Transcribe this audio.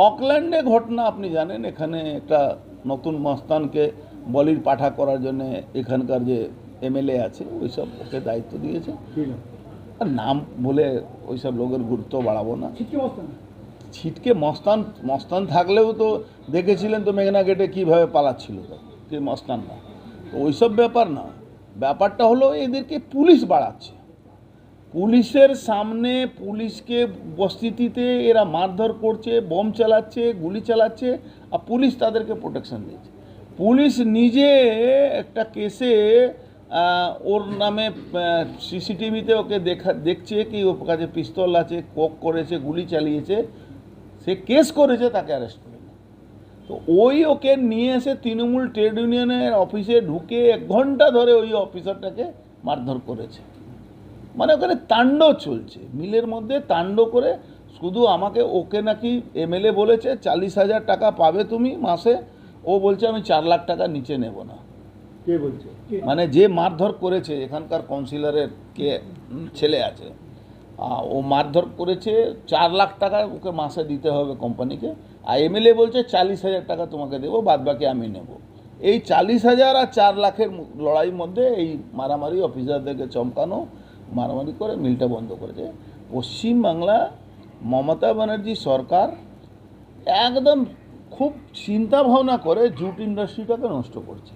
অকল্যান্ডে ঘটনা আপনি জানেন, এখানে একটা নতুন মস্তানকে বলির পাঠা করার জন্য এখানকার যে এমএলএ আছে ওইসব ওকে দায়িত্ব দিয়েছে। আর নাম বলে ওইসব লোকের গুরুত্ব বাড়াবো না। ছিটকে মস্তান মস্তান থাকলেও তো দেখেছিলেন তো মেঘনা গেটে কীভাবে পালাচ্ছিল, তো কি মস্তান না, তো ওইসব ব্যাপার না। ব্যাপারটা হলো এদেরকে পুলিশ বাড়াচ্ছে, পুলিশের সামনে পুলিশকে উপস্থিতিতে এরা মারধর করছে, বোম চালাচ্ছে, গুলি চালাচ্ছে, আর পুলিশ তাদেরকে প্রোটেকশন দিচ্ছে। পুলিশ নিজে একটা কেসে ওর নামে সিসিটিভিতে ওকে দেখছে কি ওর কাছে পিস্তল আছে, কোক করেছে, গুলি চালিয়েছে, সে কেস করেছে, তাকে অ্যারেস্ট করে। তো ওই ওকে নিয়ে এসে তৃণমূল ট্রেড ইউনিয়নের অফিসে ঢুকে 1 ঘন্টা ধরে ওই অফিসারটাকে মারধর করেছে। মানে ওখানে তাণ্ডব চলছে, মিলের মধ্যে তাণ্ডব করে। শুধু আমাকে ওকে নাকি এমএলএ বলেছে 40,000 টাকা পাবে তুমি মাসে, ও বলছে আমি 4 লাখ টাকা নিচে নেব না। কে বলছে? মানে যে মারধর করেছে এখানকার কাউন্সিলরের কে ছেলে আছে, ও মারধর করেছে, 4 লাখ টাকা ওকে মাসে দিতে হবে কোম্পানিকে, আর এমএলএ বলছে 40,000 টাকা তোমাকে দেবো, বাদ বাকি আমি নেব। এই 40,000 আর 4 লাখের লড়াইয়ের মধ্যে এই মারামারি, অফিসারদেরকে চমকানো, মারামারি করে মিলটা বন্ধ করেছে। পশ্চিমবাংলা মমতা ব্যানার্জি সরকার একদম খুব চিন্তা ভাবনা করে জুট ইন্ডাস্ট্রিটাকে নষ্ট করছে।